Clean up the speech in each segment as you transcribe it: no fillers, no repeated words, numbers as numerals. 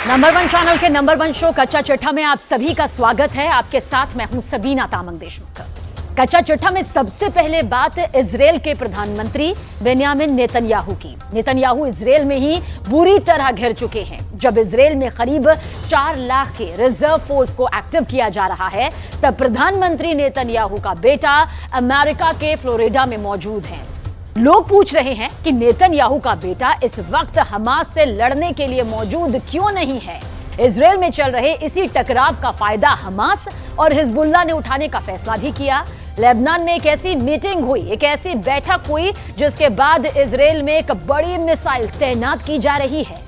Number one channel के number one show कच्चा चिट्ठा में आप सभी का स्वागत है। आपके साथ मैं हूं सबीना तामंग देशमुख। कच्चा चिट्ठा में सबसे पहले बात इजराइल के प्रधानमंत्री बेन्यामिन नेतन्याहू की। नेतन्याहू इजराइल में ही बुरी तरह घिर चुके हैं। जब इजराइल में करीब 4 लाख के रिजर्व फोर्स को एक्टिव किया जा रहा है, तब प्रधानमंत्री नेतन्याहू का बेटा अमेरिका के फ्लोरिडा में मौजूद है। लोग पूछ रहे हैं कि नेतन्याहू का बेटा इस वक्त हमास से लड़ने के लिए मौजूद क्यों नहीं है। इजराइल में चल रहे इसी टकराव का फायदा हमास और हिजबुल्लाह ने उठाने का फैसला भी किया। लेबनान में एक ऐसी मीटिंग हुई, एक ऐसी बैठक हुई जिसके बाद इजराइल में एक बड़ी मिसाइल तैनात की जा रही है।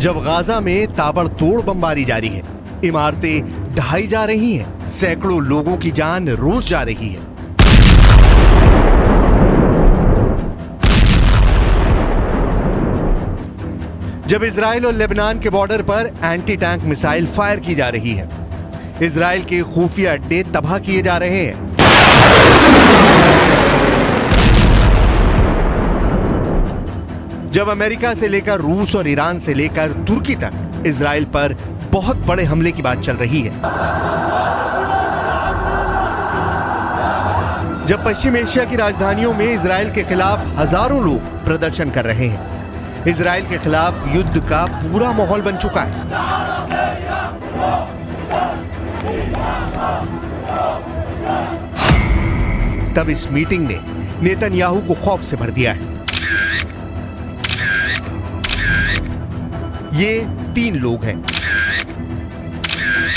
जब गाजा में ताबड़तोड़ बमबारी जारी है, इमारतें ढहाई जा रही हैं, सैकड़ों लोगों की जान रोज जा रही है। जब इजराइल और लेबनान के बॉर्डर पर एंटी टैंक मिसाइल फायर की जा रही है, इजराइल के खुफिया अड्डे तबाह किए जा रहे हैं। जब अमेरिका से लेकर रूस और ईरान से लेकर तुर्की तक इजराइल पर बहुत बड़े हमले की बात चल रही है। जब पश्चिम एशिया की राजधानियों में इजराइल के खिलाफ हजारों लोग प्रदर्शन कर रहे हैं, इजराइल के खिलाफ युद्ध का पूरा माहौल बन चुका है। तब इस मीटिंग ने नेतन्याहू को खौफ से भर दिया है। ये 3 लोग हैं,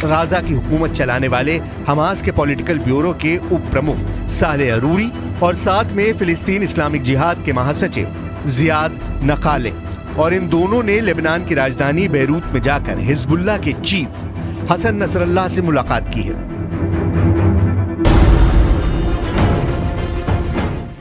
गाजा की हुकूमत चलाने वाले हमास के पॉलिटिकल ब्यूरो के उप प्रमुख सालेह अरूरी और साथ में फिलिस्तीन इस्लामिक जिहाद के महासचिव जियाद नकाले। और इन दोनों ने लेबनान की राजधानी बेरूत में जाकर हिजबुल्लाह के चीफ हसन नसरल्लाह से मुलाकात की है।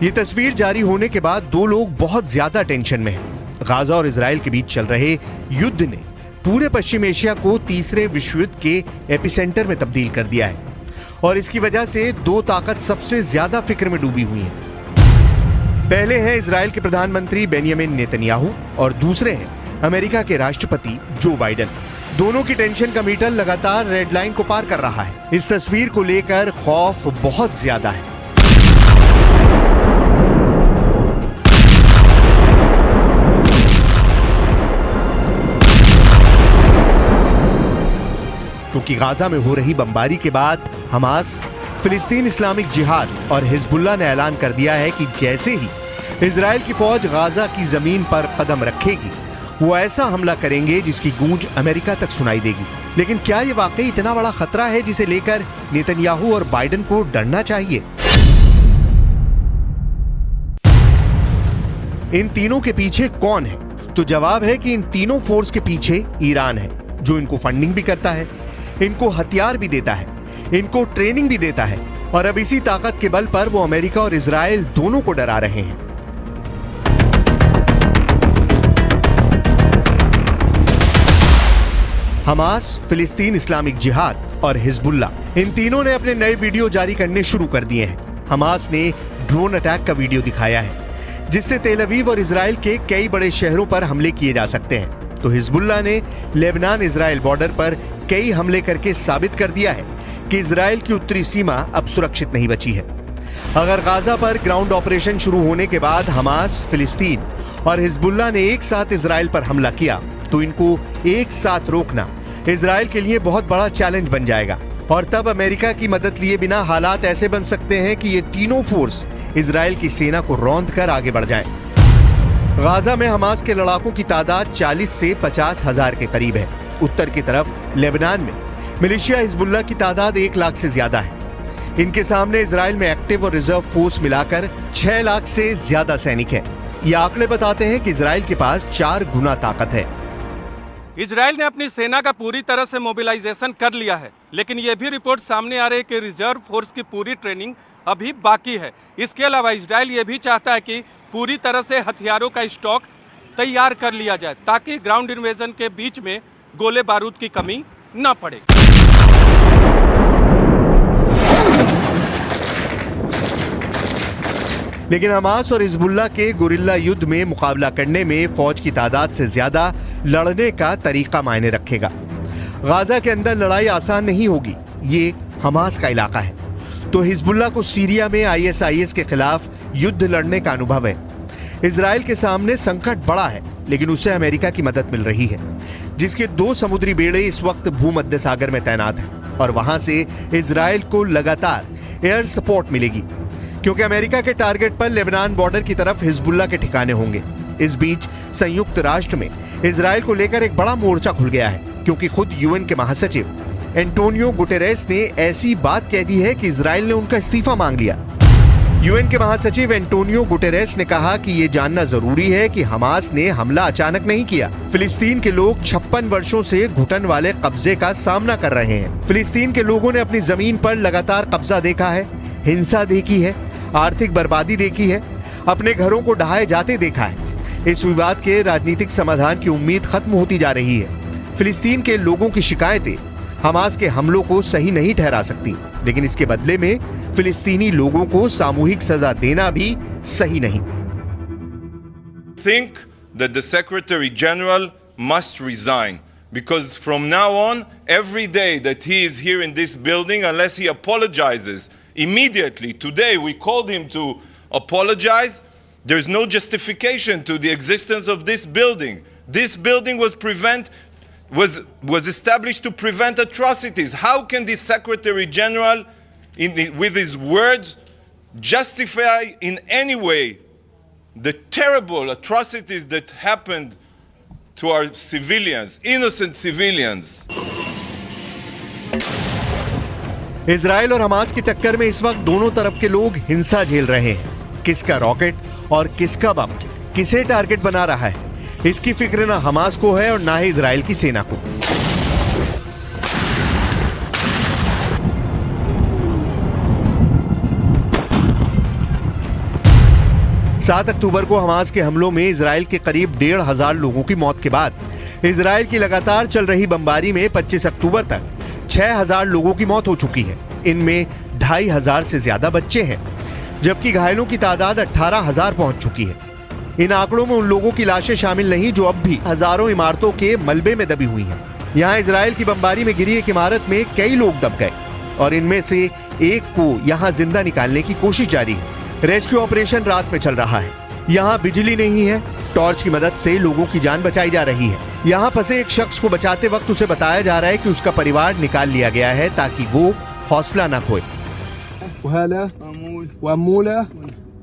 ये तस्वीर जारी होने के बाद 2 लोग बहुत ज्यादा टेंशन में हैं। गाजा और इजराइल के बीच चल रहे युद्ध ने पूरे पश्चिम एशिया को तीसरे विश्व युद्ध के एपिसेंटर में तब्दील कर दिया है और इसकी वजह से 2 ताकत सबसे ज्यादा फिक्र में डूबी हुई हैं। पहले हैं इजराइल के प्रधानमंत्री बेन्यामिन नेतन्याहू और दूसरे हैं अमेरिका के राष्ट्रपति जो बाइडेन। दोनों की टेंशन का मीटर लगातार रेड लाइन को पार कर रहा है। इस तस्वीर को लेकर खौफ बहुत ज्यादा है। क्योंकि गाजा में हो रही बमबारी के बाद हमास, फिलिस्तीन इस्लामिक जिहाद और हिजबुल्लाह ने ऐलान कर दिया है कि जैसे ही इजराइल की फौज गाजा की जमीन पर कदम रखेगी, वो ऐसा हमला करेंगे जिसकी गूंज अमेरिका तक सुनाई देगी। लेकिन क्या ये वाकई इतना बड़ा खतरा है जिसे लेकर नेतन्याहू और बाइडेन को डरना चाहिए? इन तीनों के पीछे कौन है? तो जवाब है कि इन तीनों फोर्स के पीछे ईरान है, जो इनको फंडिंग भी करता है, इनको हथियार भी देता है, इनको ट्रेनिंग भी देता है और अब इसी ताकत के बल पर वो अमेरिका और इजराइल दोनों को डरा रहे हैं। हमास, फिलिस्तीन इस्लामिक जिहाद और हिजबुल्लाह, इन तीनों ने अपने नए वीडियो जारी करने शुरू कर दिए हैं। हमास ने ड्रोन अटैक का वीडियो दिखाया है जिससे तेल अवीव और इजराइल के कई बड़े शहरों पर हमले किए जा सकते हैं। तो हिजबुल्लाह ने लेबनान इजराइल बॉर्डर पर कई हमले करके साबित कर दिया है कि इजराइल की उत्तरी सीमा अब सुरक्षित नहीं बची है। अगर गाजा पर ग्राउंड ऑपरेशन शुरू होने के बाद हमास, फिलिस्तीन और हिजबुल्लाह ने एक साथ इजराइल पर हमला किया, तो इनको एक साथ रोकना इजराइल के लिए बहुत बड़ा चैलेंज बन जाएगा। और तब अमेरिका की मदद लिए बिना हालात ऐसे बन सकते हैं कि ये तीनों फोर्स इजराइल की सेना को रौंद कर आगे बढ़ जाएं। गाजा में हमास के लड़ाकों की तादाद 40 से 50 हजार के करीब है। उत्तर की तरफ लेबनान में मिलिशिया हिजबुल्लाह की तादाद 1 लाख से ज्यादा है। इनके सामने इजराइल में एक्टिव और रिजर्व फोर्स मिलाकर 6 लाख से ज्यादा सैनिक हैं। ये आंकड़े बताते हैं कि इजराइल के पास 4 गुना ताकत है। इजराइल ने अपनी सेना का पूरी तरह से मोबिलाइजेशन कर लिया है, लेकिन यह भी रिपोर्ट सामने आ रही है कि रिजर्व फोर्स की पूरी ट्रेनिंग अभी बाकी है। इसके अलावा इजराइल ये भी चाहता है कि पूरी तरह से हथियारों का स्टॉक तैयार कर लिया जाए ताकि ग्राउंड इन्वेजन के बीच में गोले बारूद की कमी न पड़े। लेकिन हमास और हिजबुल्लाह के गुरिल्ला युद्ध में मुकाबला करने में फौज की तादाद से ज्यादा लड़ने का तरीका मायने रखेगा। गाजा के अंदर लड़ाई आसान नहीं होगी, ये हमास का इलाका है, तो हिजबुल्लाह को सीरिया में ISIS के खिलाफ युद्ध लड़ने का अनुभव है। इजराइल के सामने संकट बड़ा है, लेकिन उसे अमेरिका की मदद मिल रही है, जिसके 2 समुद्री बेड़े इस वक्त भूमध्य सागर में तैनात हैं और वहां से इजराइल को लगातार एयर सपोर्ट मिलेगी, क्योंकि अमेरिका के टारगेट पर लेबनान बॉर्डर की तरफ हिजबुल्लाह के ठिकाने होंगे। इस बीच संयुक्त राष्ट्र में इजराइल को लेकर एक बड़ा मोर्चा खुल गया है, क्योंकि खुद UN के महासचिव एंटोनियो गुटेरेस ने ऐसी बात कह दी है कि इजराइल ने उनका इस्तीफा मांग लिया। UN के महासचिव एंटोनियो गुटेरेस ने कहा कि यह जानना जरूरी है कि हमास ने हमला अचानक नहीं किया। फिलिस्तीन के लोग 56 वर्षों से घुटन वाले कब्जे का सामना कर रहे हैं। फिलिस्तीन के लोगों ने अपनी जमीन पर लगातार कब्जा देखा है, हिंसा देखी है, आर्थिक बर्बादी देखी है, अपने घरों को ढहाए जाते देखा है। इस विवाद के राजनीतिक समाधान की उम्मीद खत्म होती जा रही है। फिलिस्तीन के लोगों की शिकायतें हमास के हमलों को सही नहीं ठहरा सकती, लेकिन इसके बदले में फिलिस्तीनी लोगों को सामूहिक सजा देना भी सही नहीं। Think that the Secretary General must resign, because from now on, every day that he is here in this building, unless he apologizes immediately, today we called him to apologize, there is no justification to the existence of this building. This building was established to prevent atrocities. How can the Secretary General, with his words, justify in any way the terrible atrocities that happened to our civilians, innocent civilians? Israel और Hamas की टक्कर में इस वक्त दोनों तरफ के लोग हिंसा झेल रहे हैं। किसका रॉकेट और किसका बम किसे टारगेट बना रहा है, इसकी फिक्र ना हमास को है और ना ही इजराइल की सेना को। 7 अक्टूबर को हमास के हमलों में इजराइल के करीब 1,500 लोगों की मौत के बाद इजराइल की लगातार चल रही बमबारी में 25 अक्टूबर तक 6,000 लोगों की मौत हो चुकी है। इनमें 2,500 से ज्यादा बच्चे हैं, जबकि घायलों की तादाद 18,000 पहुंच चुकी है। इन आंकड़ों में उन लोगों की लाशें शामिल नहीं जो अब भी हजारों इमारतों के मलबे में दबी हुई हैं। यहाँ इजराइल की बमबारी में गिरी एक इमारत में कई लोग दब गए और इनमें से एक को यहाँ जिंदा निकालने की कोशिश जारी है। रेस्क्यू ऑपरेशन रात में चल रहा है। यहाँ बिजली नहीं है, टॉर्च की मदद से लोगों की जान बचाई जा रही है। यहाँ फंसे एक शख्स को बचाते वक्त उसे बताया जा रहा है कि उसका परिवार निकाल लिया गया है ताकि वो हौसला न खोए।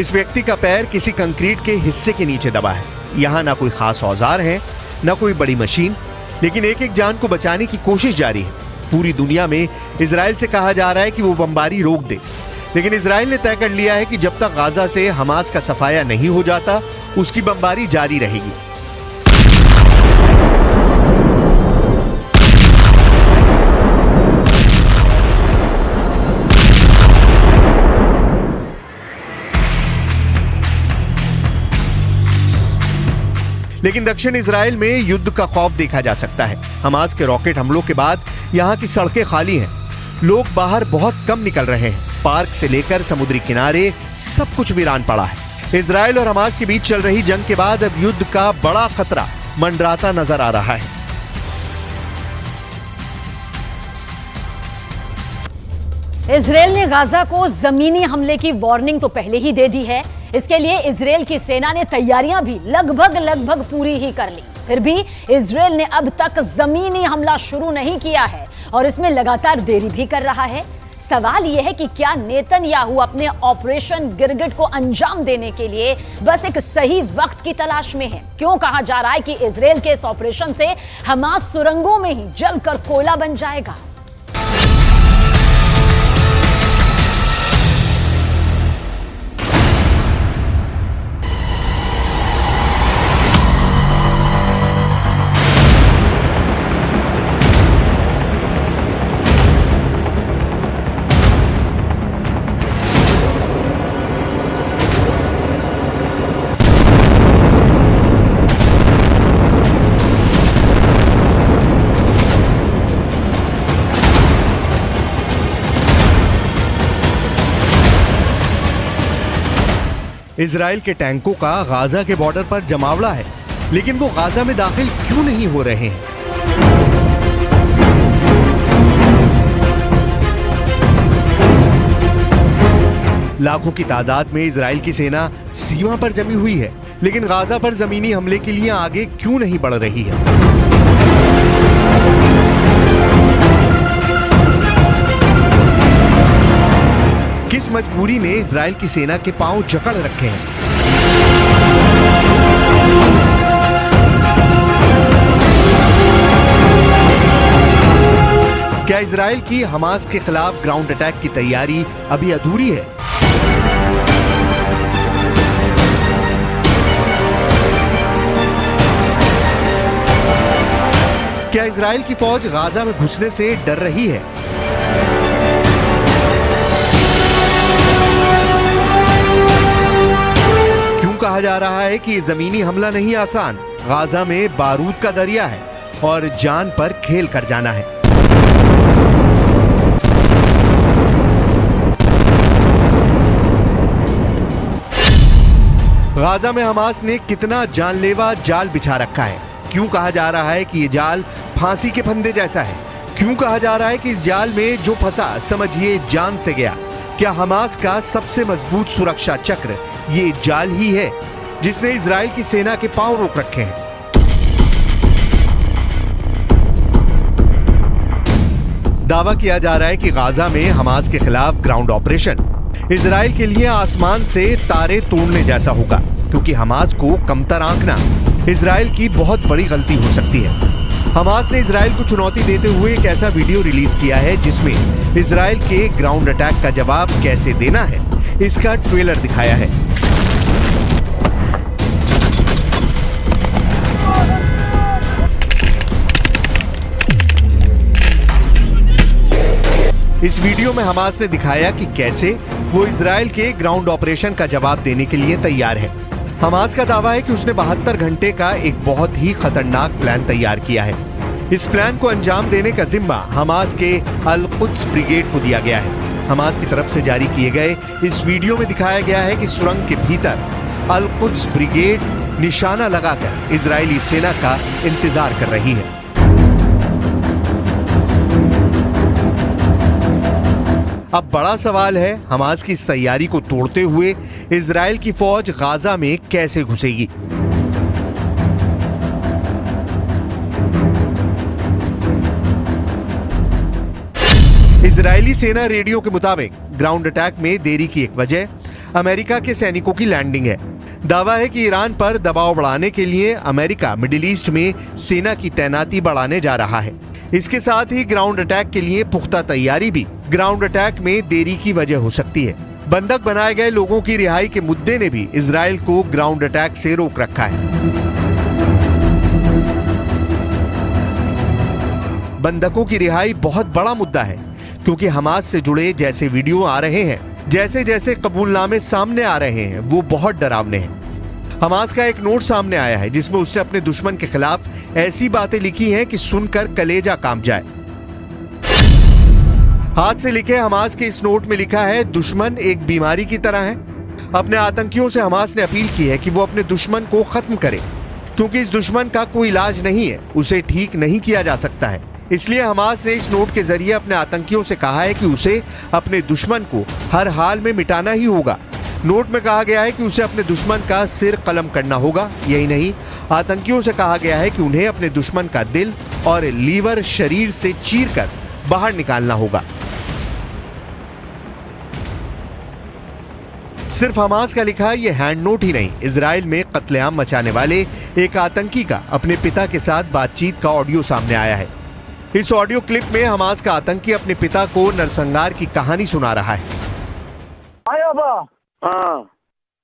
इस व्यक्ति का पैर किसी कंक्रीट के हिस्से के नीचे दबा है। यहाँ ना कोई खास औजार है, ना कोई बड़ी मशीन, लेकिन एक एक जान को बचाने की कोशिश जारी है। पूरी दुनिया में इजराइल से कहा जा रहा है कि वो बमबारी रोक दे, लेकिन इजराइल ने तय कर लिया है कि जब तक गाजा से हमास का सफाया नहीं हो जाता उसकी बमबारी जारी रहेगी। लेकिन दक्षिण इजराइल में युद्ध का खौफ देखा जा सकता है। हमास के रॉकेट हमलों के बाद यहाँ की सड़कें खाली हैं, लोग बाहर बहुत कम निकल रहे हैं। पार्क से लेकर समुद्री किनारे सब कुछ वीरान पड़ा है। इजराइल और हमास के बीच चल रही जंग के बाद अब युद्ध का बड़ा खतरा मंडराता नजर आ रहा है। इजराइल ने गाजा को जमीनी हमले की वार्निंग तो पहले ही दे दी है। इसके लिए इजराइल की सेना ने तैयारियां भी लगभग पूरी ही कर ली। फिर भी इजराइल ने अब तक जमीनी हमला शुरू नहीं किया है और इसमें लगातार देरी भी कर रहा है। सवाल यह है कि क्या नेतन्याहू अपने ऑपरेशन गिरगिट को अंजाम देने के लिए बस एक सही वक्त की तलाश में है? क्यों कहा जा रहा है कि इजराइल के इस ऑपरेशन से हमास सुरंगों में ही जलकर कोयला बन जाएगा? इजराइल के टैंकों का गाजा के बॉर्डर पर जमावड़ा है, लेकिन वो गाजा में दाखिल क्यों नहीं हो रहे हैं? लाखों की तादाद में इजराइल की सेना सीमा पर जमी हुई है, लेकिन गाजा पर जमीनी हमले के लिए आगे क्यों नहीं बढ़ रही है? किस मजबूरी ने इजराइल की सेना के पांव जकड़ रखे हैं? क्या इजराइल की हमास के खिलाफ ग्राउंड अटैक की तैयारी अभी अधूरी है? क्या इजराइल की फौज गाजा में घुसने से डर रही है? कहा जा रहा है कि जमीनी हमला नहीं आसान, गाजा में बारूद का दरिया है और जान पर खेल कर जाना है। गाजा में हमास ने कितना जानलेवा जाल बिछा रखा है? क्यों कहा जा रहा है कि ये जाल फांसी के फंदे जैसा है? क्यों कहा जा रहा है कि इस जाल में जो फंसा समझिए जान से गया? क्या हमास का सबसे मजबूत सुरक्षा चक्र ये जाल ही है जिसने इजराइल की सेना के पांव रोक रखे हैं? दावा किया जा रहा है कि गाजा में हमास के खिलाफ ग्राउंड ऑपरेशन इजराइल के लिए आसमान से तारे तोड़ने जैसा होगा, क्योंकि हमास को कमतर आंकना इजराइल की बहुत बड़ी गलती हो सकती है। हमास ने इजराइल को चुनौती देते हुए एक ऐसा वीडियो रिलीज किया है जिसमें इजराइल के ग्राउंड अटैक का जवाब कैसे देना है इसका ट्रेलर दिखाया है। इस वीडियो में हमास ने दिखाया कि कैसे वो इजराइल के ग्राउंड ऑपरेशन का जवाब देने के लिए तैयार है। हमास का दावा है कि उसने 72 घंटे का एक बहुत ही खतरनाक प्लान तैयार किया है। इस प्लान को अंजाम देने का जिम्मा हमास के अल-कुद्स ब्रिगेड को दिया गया है। हमास की तरफ से जारी किए गए इस वीडियो में दिखाया गया है कि सुरंग के भीतर अल-कुद्स ब्रिगेड निशाना लगाकर इजरायली सेना का इंतजार कर रही है। अब बड़ा सवाल है, हमास की इस तैयारी को तोड़ते हुए इजराइल की फौज गाजा में कैसे घुसेगी? इजरायली सेना रेडियो के मुताबिक ग्राउंड अटैक में देरी की एक वजह अमेरिका के सैनिकों की लैंडिंग है। दावा है कि ईरान पर दबाव बढ़ाने के लिए अमेरिका मिडिल ईस्ट में सेना की तैनाती बढ़ाने जा रहा है। इसके साथ ही ग्राउंड अटैक के लिए पुख्ता तैयारी भी ग्राउंड अटैक में देरी की वजह हो सकती है। बंधक बनाए गए लोगों की रिहाई के मुद्दे ने भी इजराइल को ग्राउंड अटैक से रोक रखा है। बंधकों की रिहाई बहुत बड़ा मुद्दा है, क्योंकि हमास से जुड़े जैसे वीडियो आ रहे हैं, जैसे जैसे कबूलनामे सामने आ रहे हैं, वो बहुत डरावने हैं। हमास का एक नोट सामने आया है जिसमें उसने अपने दुश्मन के खिलाफ ऐसी बातें लिखी हैं कि सुनकर कलेजा कांप जाए। हाथ से लिखे हमास के इस नोट में लिखा है, दुश्मन एक बीमारी की तरह है। अपने आतंकियों से हमास ने अपील की है कि वो अपने दुश्मन को खत्म करे, क्योंकि इस दुश्मन का कोई इलाज नहीं है, उसे ठीक नहीं किया जा सकता है। इसलिए हमास ने इस नोट के जरिए अपने आतंकियों से कहा है कि उसे अपने दुश्मन को हर हाल में मिटाना ही होगा। नोट में कहा गया है कि उसे अपने दुश्मन का सिर कलम करना होगा। यही नहीं, आतंकियों से कहा गया है कि उन्हें अपने दुश्मन का दिल और लीवर शरीर से चीरकर बाहर निकालना होगा। सिर्फ हमास का लिखा ये हैंड नोट ही नहीं, इजराइल में कत्लेआम मचाने वाले एक आतंकी का अपने पिता के साथ बातचीत का ऑडियो सामने आया है। इस ऑडियो क्लिप में हमास का आतंकी अपने पिता को नरसंहार की कहानी सुना रहा है।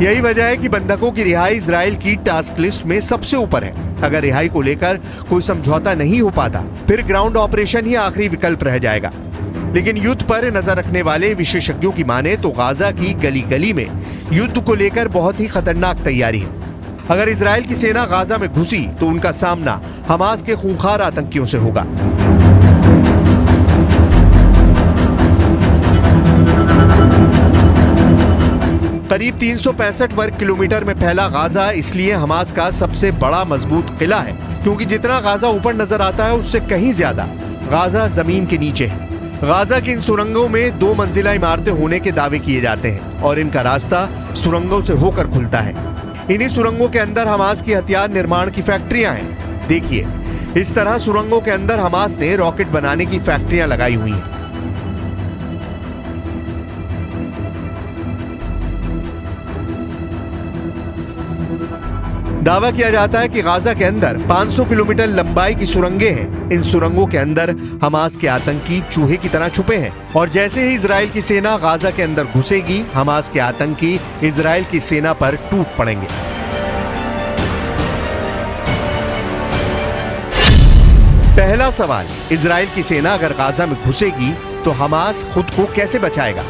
यही वजह है कि बंधकों की रिहाई इजराइल की टास्क लिस्ट में सबसे ऊपर है। अगर रिहाई को लेकर कोई समझौता नहीं हो पाता, फिर ग्राउंड ऑपरेशन ही आखिरी विकल्प रह जाएगा। लेकिन युद्ध पर नजर रखने वाले विशेषज्ञों की माने तो गाजा की गली गली में युद्ध को लेकर बहुत ही खतरनाक तैयारी है। अगर इजराइल की सेना गाजा में घुसी तो उनका सामना हमास के खूंखार आतंकियों से होगा। करीब 365 वर्ग किलोमीटर में फैला गाजा इसलिए हमास का सबसे बड़ा मजबूत किला है, क्योंकि जितना गाजा ऊपर नजर आता है उससे कहीं ज्यादा गाजा जमीन के नीचे है। गाजा की इन सुरंगों में 2 मंजिला इमारतें होने के दावे किए जाते हैं और इनका रास्ता सुरंगों से होकर खुलता है। इन्हीं सुरंगों के अंदर हमास की हथियार निर्माण की फैक्ट्रियां हैं। देखिए, इस तरह सुरंगों के अंदर हमास ने रॉकेट बनाने की फैक्ट्रियां लगाई हुई हैं। दावा किया जाता है कि गाजा के अंदर 500 किलोमीटर लंबाई की सुरंगें हैं। इन सुरंगों के अंदर हमास के आतंकी चूहे की तरह छुपे हैं और जैसे ही इजराइल की सेना गाजा के अंदर घुसेगी, हमास के आतंकी इजराइल की सेना पर टूट पड़ेंगे। पहला सवाल, इजराइल की सेना अगर गाजा में घुसेगी तो हमास खुद को कैसे बचाएगा?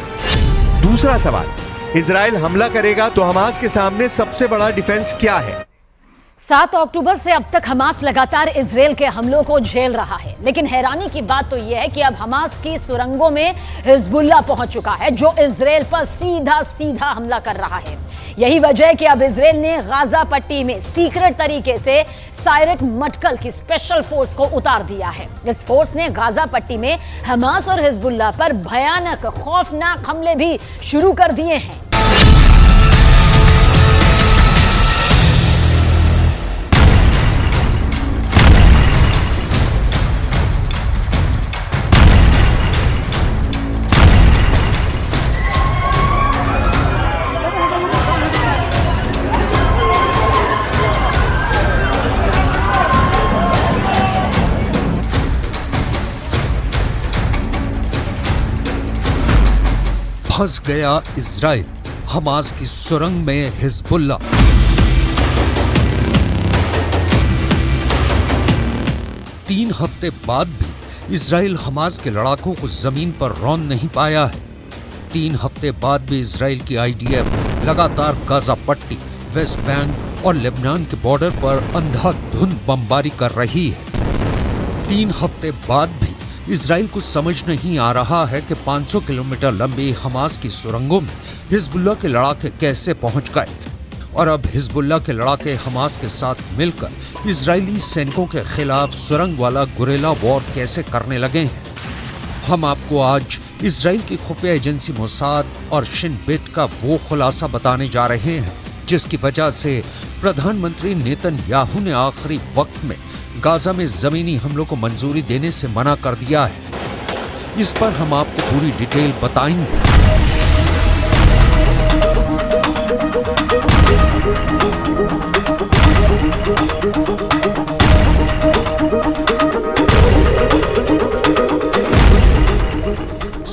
दूसरा सवाल, इजराइल हमला करेगा तो हमास के सामने सबसे बड़ा डिफेंस क्या है? 7 अक्टूबर से अब तक हमास लगातार इजराइल के हमलों को झेल रहा है, लेकिन हैरानी की बात तो यह है कि अब हमास की सुरंगों में हिजबुल्लाह पहुंच चुका है, जो इजराइल पर सीधा हमला कर रहा है। यही वजह है कि अब इजराइल ने गाजा पट्टी में सीक्रेट तरीके से सायरक मटकल की स्पेशल फोर्स को उतार दिया है। इस फोर्स ने गाजा पट्टी में हमास और हिजबुल्लाह पर भयानक खौफनाक हमले भी शुरू कर दिए हैं। फंस गया इजराइल, हमास की सुरंग में हिजबुल्लाह। तीन हफ्ते बाद भी इजराइल हमास के लड़ाकों को जमीन पर रौंद नहीं पाया है। 3 हफ्ते बाद भी इजराइल की आईडीएफ लगातार गाजा पट्टी, वेस्ट बैंक और लेबनान के बॉर्डर पर अंधाधुंध बमबारी कर रही है। 3 हफ्ते बाद भी इजराइल को समझ नहीं आ रहा है कि 500 किलोमीटर लंबी हमास की सुरंगों में हिजबुल्लाह के लड़ाके कैसे पहुंच गए और अब हिजबुल्लाह के लड़ाके हमास के साथ मिलकर इजरायली सैनिकों के खिलाफ सुरंग वाला गुरेला वॉर कैसे करने लगे हैं। हम आपको आज इजराइल की खुफिया एजेंसी मोसाद और शिन बेट का वो खुलासा बताने जा रहे हैं जिसकी वजह से प्रधानमंत्री नेतन्याहू ने आखिरी वक्त में गाजा में जमीनी हमलों को मंजूरी देने से मना कर दिया है। इस पर हम आपको पूरी डिटेल बताएंगे।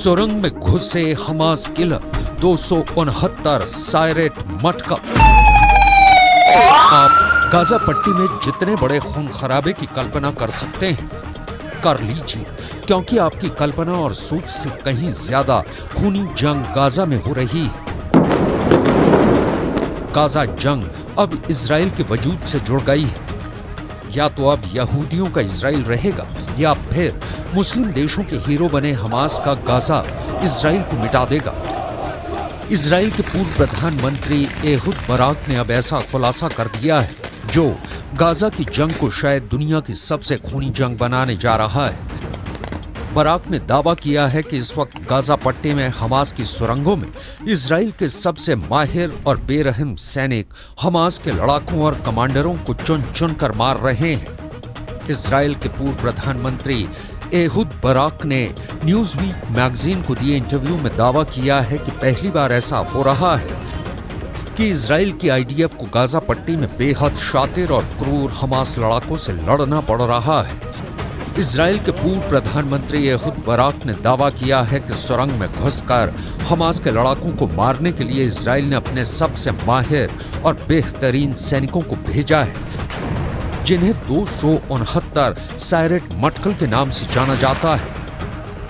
सुरंग में घुसे हमास किलर, 269 सायरेट मटका। आप गाजा पट्टी में जितने बड़े खून खराबे की कल्पना कर सकते हैं कर लीजिए, क्योंकि आपकी कल्पना और सोच से कहीं ज्यादा खूनी जंग गाजा में हो रही है। गाजा जंग अब इजराइल के वजूद से जुड़ गई है। या तो अब यहूदियों का इजराइल रहेगा, या फिर मुस्लिम देशों के हीरो बने हमास का गाजा इजराइल को मिटा देगा। इजराइल के पूर्व प्रधानमंत्री एहुद बराक ने अब ऐसा खुलासा कर दिया है जो गाजा की जंग को शायद दुनिया की सबसे खूनी जंग बनाने जा रहा है। बराक ने दावा किया है कि इस वक्त गाजा पट्टी में हमास की सुरंगों में इजराइल के सबसे माहिर और बेरहम सैनिक हमास के लड़ाकों और कमांडरों को चुन चुन कर मार रहे हैं। इजराइल के पूर्व प्रधानमंत्री एहुद बराक ने न्यूज़वीक मैगजीन को दिए इंटरव्यू में दावा किया है कि पहली बार ऐसा हो रहा है कि इजराइल की आईडीएफ को गाजा पट्टी में बेहद शातिर और क्रूर हमास लड़ाकों से लड़ना पड़ रहा है। इजराइल के पूर्व प्रधानमंत्री एहुद बराक ने दावा किया है कि सुरंग में घुसकर हमास के लड़ाकों को मारने के लिए इजराइल ने अपने सबसे माहिर और बेहतरीन सैनिकों को भेजा है, जिन्हें 269 सायरेट मटकल के नाम से जाना जाता है।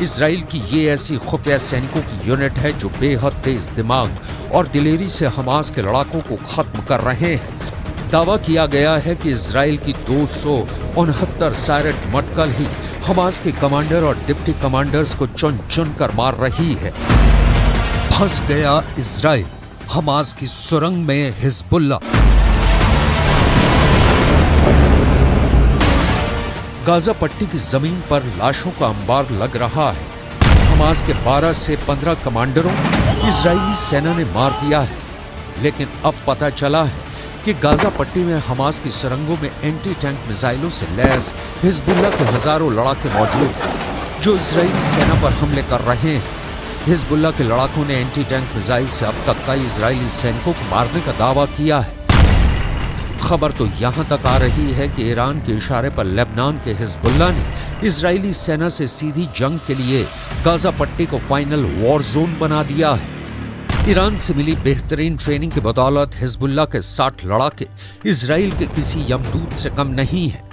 इजराइल की ये ऐसी खुफिया सैनिकों की यूनिट है जो बेहद तेज दिमाग और दिलेरी से हमास के लड़ाकों को खत्म कर रहे हैं। दावा किया गया है कि इजराइल की 269 सायरेट मटकल ही हमास के कमांडर और डिप्टी कमांडर्स को चुन चुन कर मार रही है। फंस गया इजराइल, हमास की सुरंग में हिजबुल्ला। गाजा पट्टी की जमीन पर लाशों का अंबार लग रहा है। हमास के 12 से 15 कमांडरों इजरायली सेना ने मार दिया है, लेकिन अब पता चला है कि गाजा पट्टी में हमास की सुरंगों में एंटी टैंक मिसाइलों से लैस हिजबुल्ला के हजारों लड़ाके मौजूद हैं जो इजरायली सेना पर हमले कर रहे हैं। हिजबुल्ला के लड़ाकों ने एंटी टैंक मिसाइल से अब तक कई इजरायली सैनिकों को मारने का दावा किया है। खबर तो यहां तक आ रही है कि ईरान के इशारे पर लेबनान के हिजबुल्ला ने इजरायली सेना से सीधी जंग के लिए गाजा पट्टी को फाइनल वॉर जोन बना दिया है। ईरान से मिली बेहतरीन ट्रेनिंग की बदौलत हिजबुल्ला के 60 लड़ाके इजराइल के किसी यमदूत से कम नहीं है।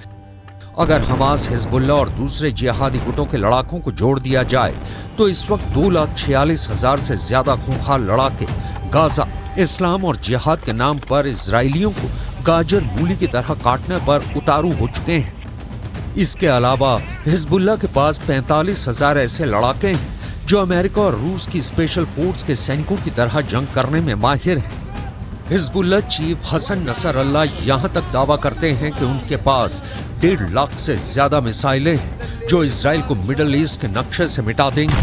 अगर हमास, हिजबुल्ला और दूसरे जिहादी गुटों के लड़ाकों को जोड़ दिया जाए तो इस वक्त 2,46,000 से ज्यादा खूंखार लड़ाके गाजा, इस्लाम और जिहाद के नाम पर इजरायलियों को गाजर मूली की तरह काटने पर उतारू हो चुके हैं। इसके अलावा हिजबुल्ला के पास 45,000 ऐसे लड़ाके हैं जो अमेरिका और रूस की स्पेशल फोर्स के सैनिकों की तरह जंग करने में माहिर हैं। हिजबुल्ला चीफ हसन नसरल्लाह यहां तक दावा करते हैं कि उनके पास 1.5 लाख से ज्यादा मिसाइलें हैं जो इजराइल को मिडिल ईस्ट के नक्शे से मिटा देंगे।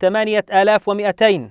8200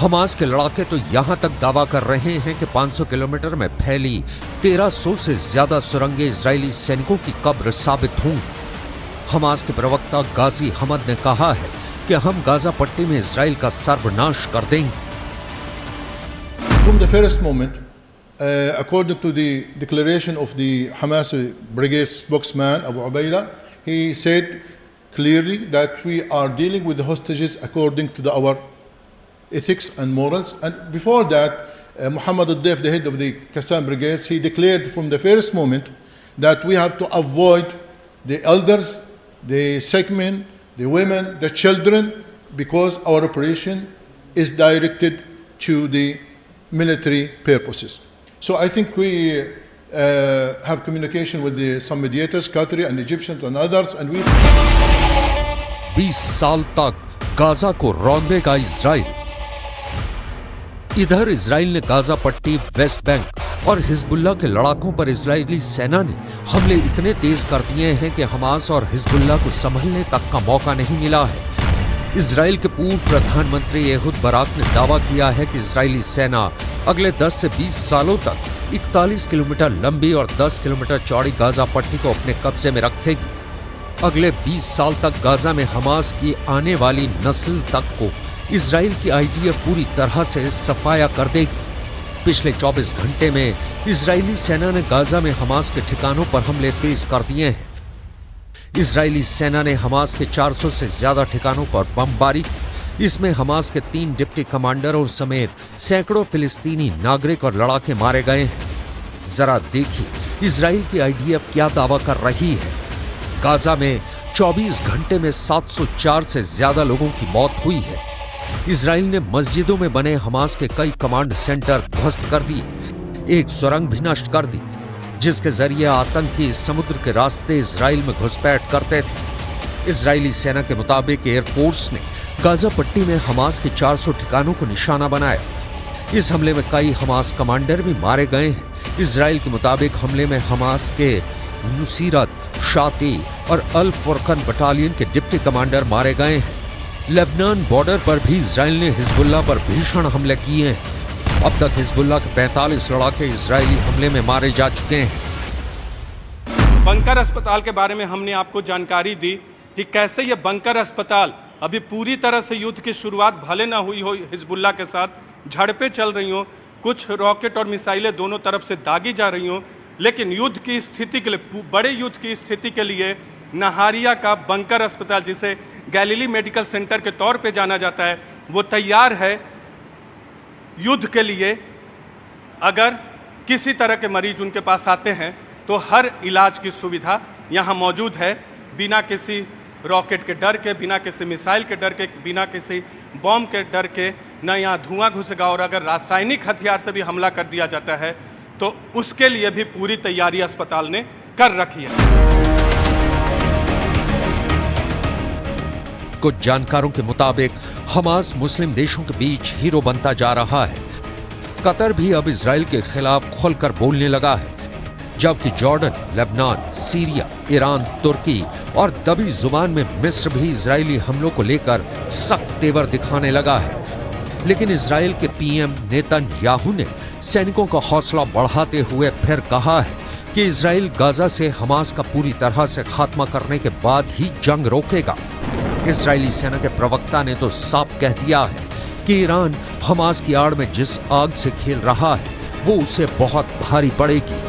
हमास के लड़ाके तो यहां तक दावा कर रहे हैं कि 500 किलोमीटर में फैली 1300 से ज्यादा सुरंगें इजरायली सैनिकों की कब्र साबित होंगी। हमास के प्रवक्ता गाजी हमद ने कहा है कि हम गाजा पट्टी में इजराइल का सर्वनाश कर देंगे। From the first moment, according to the declaration of the Hamas brigade spokesman Abu Ubaida, he said clearly that we are dealing with the hostages according to our ethics and morals. And before that, Muhammad al-Def, the head of the Qassam brigades, he declared from the first moment that we have to avoid the elders, the sick men, the women, the children, because our operation is directed to the military purposes. So I think we have communication with some mediators, Qatari and Egyptians and others, and we 20 साल तक Gaza को रौंदेगा Israel. इधर Israel ने Gaza पट्टी, West Bank और Hezbollah के लड़ाकों पर इजरायली सेना ने हमले इतने तेज कर दिए हैं कि हमास और हिजबुल्ला को संभलने तक का मौका नहीं मिला है। इजराइल के पूर्व प्रधानमंत्री एहुद बाराक ने दावा किया है कि इजरायली सेना अगले 10 से 20 सालों तक 41 किलोमीटर लंबी और 10 किलोमीटर चौड़ी गाजा पट्टी को अपने कब्जे में रखेगी। अगले 20 साल तक गाजा में हमास की आने वाली नस्ल तक को इजराइल की आईडीएफ पूरी तरह से सफाया कर देगी। पिछले 24 घंटे में इजरायली सेना ने गाजा में हमास के ठिकानों पर हमले तेज कर दिए हैं। इजरायली सेना ने हमास के 400 से ज्यादा ठिकानों पर बमबारी की। इसमें हमास के 3 डिप्टी कमांडरों समेत सैकड़ों फिलिस्तीनी नागरिक और लड़ाके मारे गए हैं। जरा देखिए इजराइल की आईडीएफ क्या दावा कर रही है। गाजा में 24 घंटे में 704 से ज्यादा लोगों की मौत हुई है। इजराइल ने मस्जिदों में बने हमास के कई कमांड सेंटर ध्वस्त कर दिए। एक सुरंग भी नष्ट कर दी जिसके जरिए आतंकी समुद्र के रास्ते इजराइल में घुसपैठ करते थे। इजरायली सेना के मुताबिक एयरफोर्स ने गाजा पट्टी में हमास के 400 ठिकानों को निशाना बनाया। इस हमले में कई हमास कमांडर भी मारे गए हैं। इजराइल के मुताबिक हमले में हमास के नुसीरत, शाती और अल फुरकन बटालियन के डिप्टी कमांडर मारे गए हैं। लेबनान बॉर्डर पर भी इजराइल ने हिजबुल्लाह पर भीषण हमले किए हैं। अब तक हिजबुल्लाह के 45 लड़ाके इजरायली हमले में मारे जा चुके हैं। बंकर अस्पताल के बारे में हमने आपको जानकारी दी कि कैसे ये बंकर अस्पताल अभी पूरी तरह से युद्ध की शुरुआत भले ना हुई हो, हिजबुल्लाह के साथ झड़पें चल रही हों, कुछ रॉकेट और मिसाइलें दोनों तरफ से दागी जा रही हों, लेकिन युद्ध की स्थिति के लिए, बड़े युद्ध की स्थिति के लिए नहारिया का बंकर अस्पताल, जिसे गैलीली मेडिकल सेंटर के तौर पे जाना जाता है, वो तैयार है युद्ध के लिए। अगर किसी तरह के मरीज उनके पास आते हैं तो हर इलाज की सुविधा यहाँ मौजूद है, बिना किसी रॉकेट के डर के, बिना किसी मिसाइल के डर के, बिना किसी बॉम्ब के डर के। न यहाँ धुआं घुसेगा, और अगर रासायनिक हथियार से भी हमला कर दिया जाता है तो उसके लिए भी पूरी तैयारी अस्पताल ने कर रखी है। कुछ जानकारों के मुताबिक हमास मुस्लिम देशों के बीच हीरो बनता जा रहा है। कतर भी अब इजराइल के खिलाफ खुलकर बोलने लगा है, जबकि जॉर्डन, लेबनान, सीरिया, ईरान, तुर्की और दबी जुबान में मिस्र भी इजरायली हमलों को लेकर सख्त तेवर दिखाने लगा है। लेकिन इजराइल के पीएम नेतन्याहू ने सैनिकों का हौसला बढ़ाते हुए फिर कहा है कि इजराइल गाजा से हमास का पूरी तरह से खात्मा करने के बाद ही जंग रोकेगा। इजरायली सेना के प्रवक्ता ने तो साफ कह दिया है कि ईरान हमास की आड़ में जिस आग से खेल रहा है वो उसे बहुत भारी पड़ेगी।